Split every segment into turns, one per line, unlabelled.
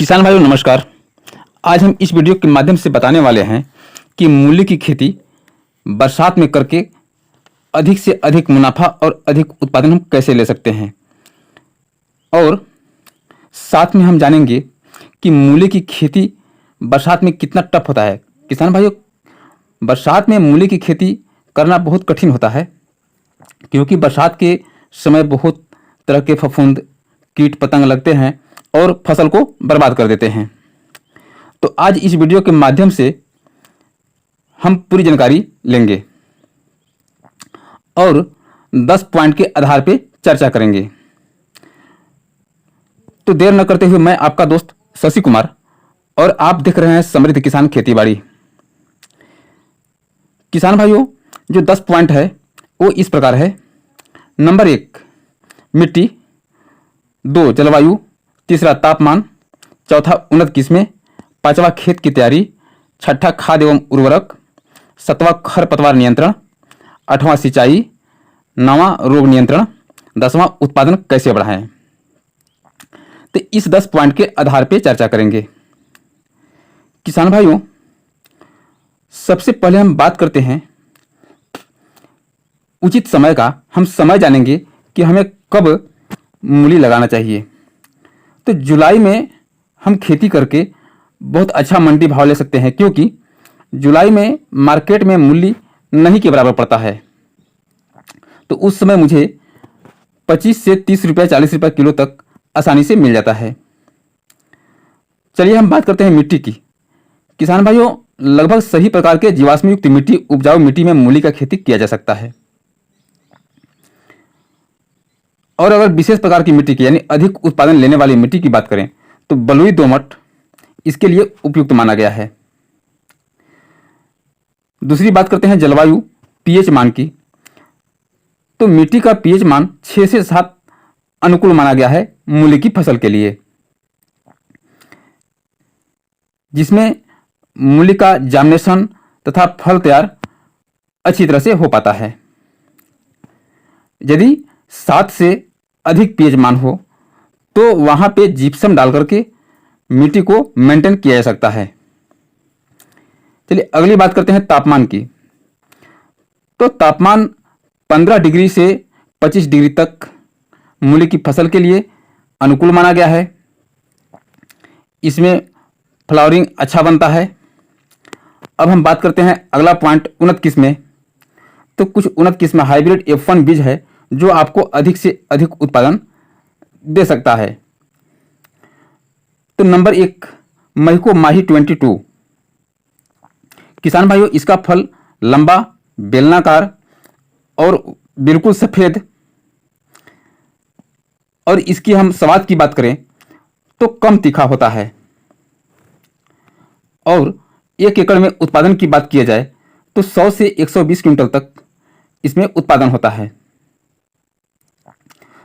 किसान भाइयों नमस्कार। आज हम इस वीडियो के माध्यम से बताने वाले हैं कि मूली की खेती बरसात में करके अधिक से अधिक मुनाफा और अधिक उत्पादन हम कैसे ले सकते हैं, और साथ में हम जानेंगे कि मूली की खेती बरसात में कितना टफ होता है। किसान भाइयों, बरसात में मूली की खेती करना बहुत कठिन होता है, क्योंकि बरसात के समय बहुत तरह के फफूंद कीट पतंग लगते हैं और फसल को बर्बाद कर देते हैं। तो आज इस वीडियो के माध्यम से हम पूरी जानकारी लेंगे और 10 पॉइंट के आधार पे चर्चा करेंगे। तो देर न करते हुए मैं आपका दोस्त शशि कुमार, और आप देख रहे हैं समृद्ध किसान खेतीबाड़ी। किसान भाइयों, जो 10 पॉइंट है वो इस प्रकार है। नंबर 1 मिट्टी, 2 जलवायु, तीसरा तापमान, चौथा उन्नत किस्में, पांचवा खेत की तैयारी, छठा खाद एवं उर्वरक, सातवां खरपतवार नियंत्रण, आठवां सिंचाई, नौवां रोग नियंत्रण, 10वां उत्पादन कैसे बढ़ाएं। तो इस 10 पॉइंट के आधार पर चर्चा करेंगे। किसान भाइयों, सबसे पहले हम बात करते हैं उचित समय का। हम समय जानेंगे कि हमें कब मूली लगाना चाहिए। तो जुलाई में हम खेती करके बहुत अच्छा मंडी भाव ले सकते हैं, क्योंकि जुलाई में मार्केट में मूली नहीं के बराबर पड़ता है। तो उस समय मुझे 25 से 30 रुपये 40 रुपये किलो तक आसानी से मिल जाता है। चलिए हम बात करते हैं मिट्टी की। किसान भाइयों, लगभग सभी प्रकार के जीवाश्म युक्त मिट्टी, उपजाऊ मिट्टी में मूली का खेती किया जा सकता है। और अगर विशेष प्रकार की मिट्टी की यानी अधिक उत्पादन लेने वाली मिट्टी की बात करें तो बलुई दोमट इसके लिए उपयुक्त माना गया है। दूसरी बात करते हैं जलवायु पीएच मान की। तो मिट्टी का पीएच मान 6 से 7 अनुकूल माना गया है मूली की फसल के लिए, जिसमें मूली का जार्मिनेशन तथा फल तैयार अच्छी तरह से हो पाता है। यदि 7 से अधिक पीएच मान हो तो वहां पे जिप्सम डाल करके मिट्टी को मेंटेन किया जा सकता है। चलिए अगली बात करते हैं तापमान की। तो तापमान 15 डिग्री से 25 डिग्री तक मूली की फसल के लिए अनुकूल माना गया है। इसमें फ्लावरिंग अच्छा बनता है। अब हम बात करते हैं अगला पॉइंट उन्नत किस्में। तो कुछ उन्नत किस्में हाइब्रिड F1 बीज है जो आपको अधिक से अधिक उत्पादन दे सकता है। तो नंबर 1 महिको माही 22। किसान भाइयों, इसका फल लंबा, बेलनाकार और बिल्कुल सफेद, और इसकी हम स्वाद की बात करें तो कम तीखा होता है। और 1 एकड़ में उत्पादन की बात किया जाए तो 100 से 120 क्विंटल तक इसमें उत्पादन होता है।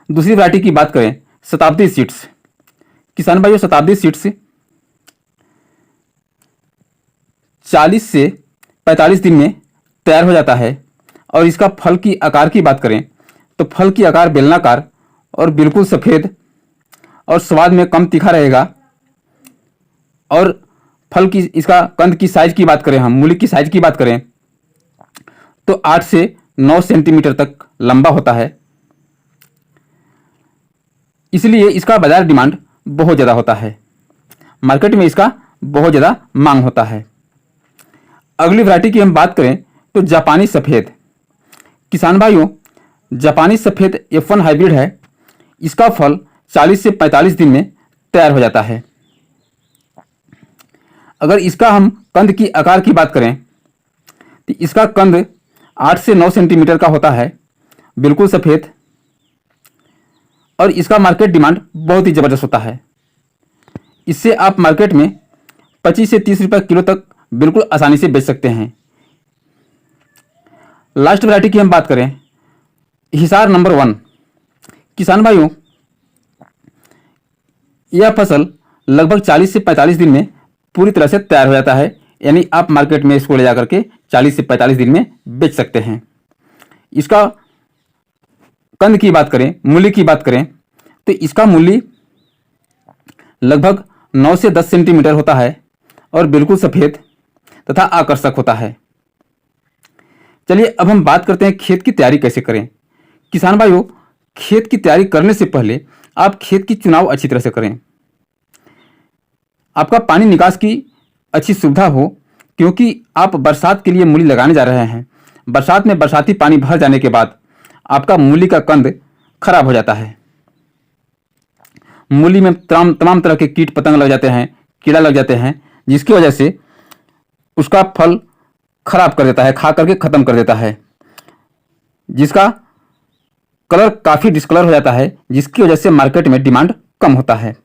दूसरी वैरायटी की बात करें शताब्दी सीड्स। किसान भाइयों, शताब्दी सीड्स 40 से 45 दिन में तैयार हो जाता है। और इसका फल की आकार की बात करें तो फल की आकार बेलनाकार और बिल्कुल सफ़ेद, और स्वाद में कम तीखा रहेगा। और फल की, इसका कंद की साइज की बात करें, हम मूली की साइज की बात करें तो 8 से 9 सेंटीमीटर तक लंबा होता है। इसलिए इसका बाजार डिमांड बहुत ज़्यादा होता है। मार्केट में इसका बहुत ज़्यादा मांग होता है। अगली वैरायटी की हम बात करें तो जापानी सफ़ेद। किसान भाइयों, जापानी सफ़ेद F1 हाइब्रिड है। इसका फल 40 से 45 दिन में तैयार हो जाता है। अगर इसका हम कंद की आकार की बात करें तो इसका कंद 8 से 9 सेंटीमीटर का होता है, बिल्कुल सफ़ेद, और इसका मार्केट डिमांड बहुत ही ज़बरदस्त होता है। इससे आप मार्केट में 25 से 30 रुपये किलो तक बिल्कुल आसानी से बेच सकते हैं। लास्ट वैरायटी की हम बात करें हिसार नंबर 1। किसान भाइयों, यह फसल लगभग 40 से 45 दिन में पूरी तरह से तैयार हो जाता है, यानी आप मार्केट में इसको ले जाकर के 40 से 45 दिन में बेच सकते हैं। इसका कंद की बात करें, मूली की बात करें तो इसका मूली लगभग 9 से 10 सेंटीमीटर होता है और बिल्कुल सफ़ेद तथा आकर्षक होता है। चलिए अब हम बात करते हैं खेत की तैयारी कैसे करें। किसान भाइयों, खेत की तैयारी करने से पहले आप खेत की चुनाव अच्छी तरह से करें। आपका पानी निकास की अच्छी सुविधा हो, क्योंकि आप बरसात के लिए मूली लगाने जा रहे हैं। बरसात में बरसाती पानी भर जाने के बाद आपका मूली का कंद खराब हो जाता है। मूली में तमाम तरह के कीट पतंग लग जाते हैं, कीड़ा लग जाते हैं, जिसकी वजह से उसका फल खराब कर देता है, खा करके ख़त्म कर देता है, जिसका कलर काफ़ी डिस्कलर हो जाता है, जिसकी वजह से मार्केट में डिमांड कम होता है।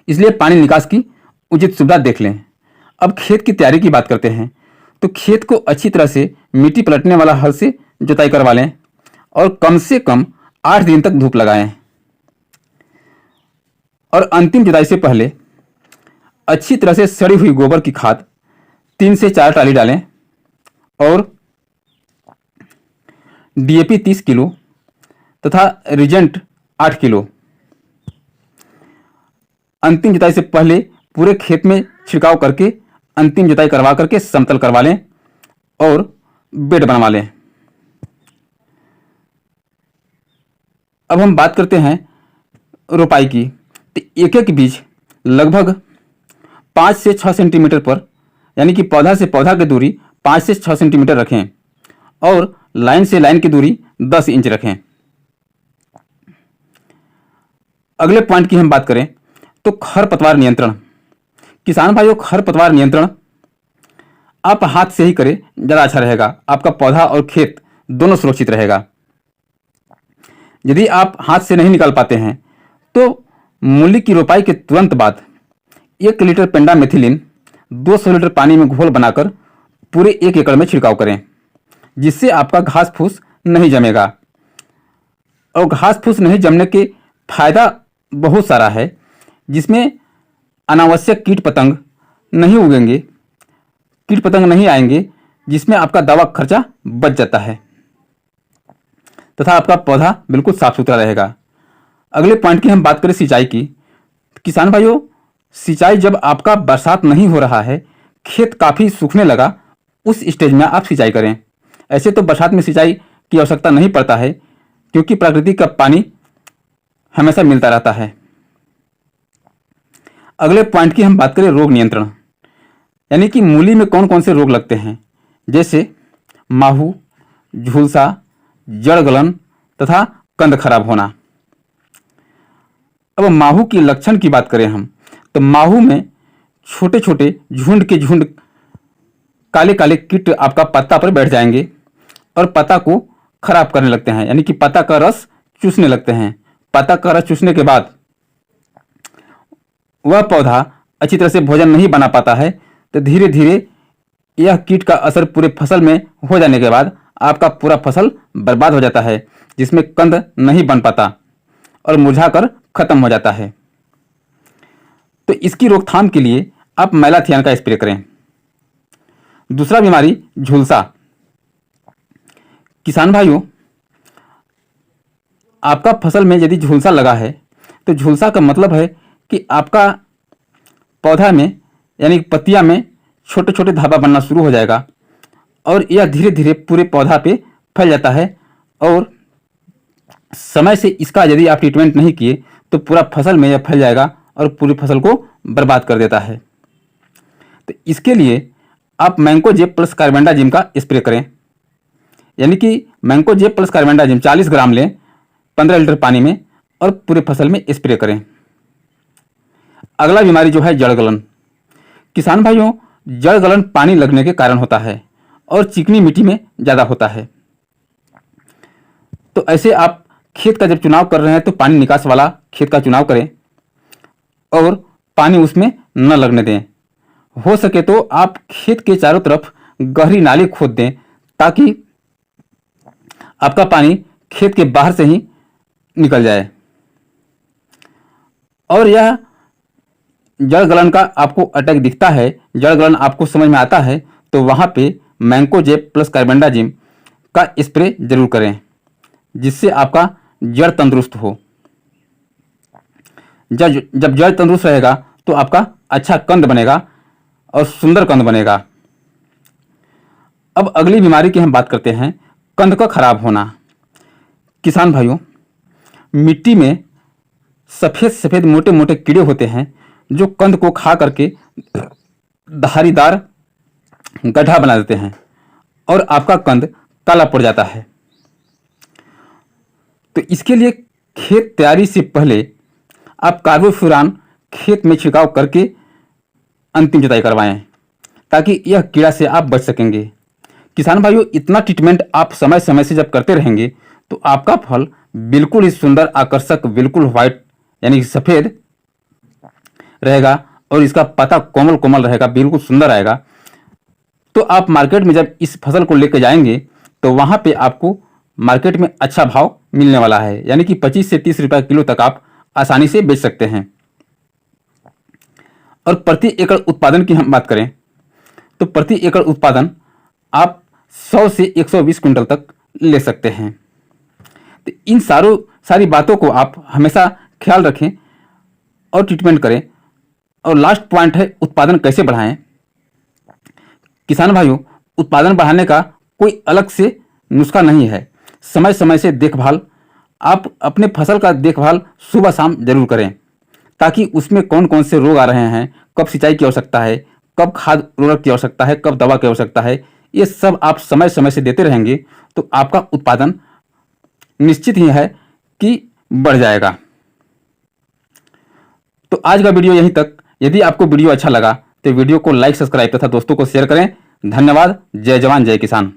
इसलिए पानी निकास की उचित सुविधा देख लें। अब खेत की तैयारी की बात करते हैं। तो खेत को अच्छी तरह से मिट्टी पलटने वाला हल से जुताई करवा लें और कम से कम 8 दिन तक धूप लगाएं। और अंतिम जुताई से पहले अच्छी तरह से सड़ी हुई गोबर की खाद 3 से 4 ट्राली डालें और डीएपी 30 किलो तथा रिजेंट 8 किलो अंतिम जुताई से पहले पूरे खेत में छिड़काव करके अंतिम जुताई करवा करके समतल करवा लें और बेड बनवा लें। अब हम बात करते हैं रोपाई की। तो एक एक बीज लगभग 5 से 6 सेंटीमीटर पर, यानी कि पौधा से पौधा की दूरी 5 से 6 सेंटीमीटर रखें और लाइन से लाइन की दूरी 10 इंच रखें। अगले पॉइंट की हम बात करें तो खरपतवार नियंत्रण। किसान भाइयों, खरपतवार नियंत्रण आप हाथ से ही करें, ज़्यादा अच्छा रहेगा। आपका पौधा और खेत दोनों सुरक्षित रहेगा। यदि आप हाथ से नहीं निकाल पाते हैं तो मूली की रोपाई के तुरंत बाद 1 लीटर पेंडामेथिलिन 200 लीटर पानी में घोल बनाकर पूरे 1 एकड़ में छिड़काव करें, जिससे आपका घास फूस नहीं जमेगा। और घास फूस नहीं जमने के फायदा बहुत सारा है, जिसमें अनावश्यक कीट पतंग नहीं उगेंगे, कीट पतंग नहीं आएंगे, जिसमें आपका दवा खर्चा बच जाता है तथा आपका पौधा बिल्कुल साफ सुथरा रहेगा। अगले पॉइंट की हम बात करें सिंचाई की। किसान भाइयों, सिंचाई जब आपका बरसात नहीं हो रहा है, खेत काफ़ी सूखने लगा, उस स्टेज में आप सिंचाई करें। ऐसे तो बरसात में सिंचाई की आवश्यकता नहीं पड़ता है, क्योंकि प्रकृति का पानी हमेशा मिलता रहता है। अगले पॉइंट की हम बात करें रोग नियंत्रण, यानी कि मूली में कौन कौन से रोग लगते हैं, जैसे माहू, झुलसा, जड़ गलन तथा कंद खराब होना। अब माहू की लक्षण की बात करें हम, तो माहू में छोटे छोटे झुंड के झुंड काले काले कीट आपका पत्ता पर बैठ जाएंगे और पत्ता को खराब करने लगते हैं, यानी कि पत्ता का रस चूसने लगते हैं। पत्ता का रस चूसने के बाद वह पौधा अच्छी तरह से भोजन नहीं बना पाता है, तो धीरे धीरे यह कीट का असर पूरे फसल में हो जाने के बाद आपका पूरा फसल बर्बाद हो जाता है, जिसमें कंद नहीं बन पाता और मुरझाकर खत्म हो जाता है। तो इसकी रोकथाम के लिए आप मैलाथियन का स्प्रे करें। दूसरा बीमारी झुलसा। किसान भाइयों, आपका फसल में यदि झुलसा लगा है तो झुलसा का मतलब है कि आपका पौधा में यानी पत्तियां में छोटे छोटे धाबा बनना शुरू हो जाएगा और यह धीरे धीरे पूरे पौधा पे फैल जाता है और समय से इसका यदि आप ट्रीटमेंट नहीं किए तो पूरा फसल में यह फैल जाएगा और पूरी फसल को बर्बाद कर देता है। तो इसके लिए आप मैंकोजेब प्लस कार्बेंडाजिम का स्प्रे करें, यानी कि मैंकोजेब प्लस कार्बेंडाजिम 40 ग्राम लें 15 लीटर पानी में और पूरे फसल में स्प्रे करें। अगला बीमारी जो है जड़ गलन। किसान भाइयों, जड़ गलन पानी लगने के कारण होता है और चिकनी मिट्टी में ज़्यादा होता है। तो ऐसे आप खेत का जब चुनाव कर रहे हैं तो पानी निकास वाला खेत का चुनाव करें और पानी उसमें न लगने दें। हो सके तो आप खेत के चारों तरफ गहरी नाली खोद दें, ताकि आपका पानी खेत के बाहर से ही निकल जाए। और यह जड़ गलन का आपको अटैक दिखता है, जड़ गलन आपको समझ में आता है, तो वहाँ पे मैंकोजेब प्लस कार्बेंडाजिम का स्प्रे जरूर करें, जिससे आपका जड़ तंदुरुस्त हो। जब जड़ तंदुरुस्त रहेगा तो आपका अच्छा कंद बनेगा और सुंदर कंद बनेगा। अब अगली बीमारी की हम बात करते हैं, कंद का खराब होना। किसान भाइयों, मिट्टी में सफ़ेद सफ़ेद मोटे मोटे कीड़े होते हैं जो कंद को खा करके धारीदार गड्ढा बना देते हैं और आपका कंद काला पड़ जाता है। तो इसके लिए खेत तैयारी से पहले आप कार्बोफ्यूरान खेत में छिड़काव करके अंतिम जुताई करवाएं ताकि यह कीड़ा से आप बच सकेंगे। किसान भाइयों, इतना ट्रीटमेंट आप समय समय से जब करते रहेंगे तो आपका फल बिल्कुल ही सुंदर, आकर्षक, बिल्कुल व्हाइट यानी सफ़ेद रहेगा और इसका पत्ता कोमल कोमल रहेगा, बिल्कुल सुंदर आएगा। तो आप मार्केट में जब इस फसल को लेकर जाएंगे तो वहाँ पे आपको मार्केट में अच्छा भाव मिलने वाला है, यानी कि 25 से 30 रुपये किलो तक आप आसानी से बेच सकते हैं। और प्रति एकड़ उत्पादन की हम बात करें तो प्रति एकड़ उत्पादन आप 100 से 120 क्विंटल तक ले सकते हैं। तो इन सारी बातों को आप हमेशा ख्याल रखें और ट्रीटमेंट करें। और लास्ट पॉइंट है, उत्पादन कैसे बढ़ाएं। किसान भाइयों, उत्पादन बढ़ाने का कोई अलग से नुस्खा नहीं है। समय समय से देखभाल, आप अपने फसल का देखभाल सुबह शाम जरूर करें ताकि उसमें कौन कौन से रोग आ रहे हैं, कब सिंचाई की आवश्यकता है, कब खाद उर्वरक की आवश्यकता है, कब दवा की आवश्यकता है, ये सब आप समय समय से देते रहेंगे तो आपका उत्पादन निश्चित ही है कि बढ़ जाएगा। तो आज का वीडियो यहीं तक। यदि आपको वीडियो अच्छा लगा तो वीडियो को लाइक, सब्सक्राइब तथा दोस्तों को शेयर करें। धन्यवाद। जय जवान जय किसान।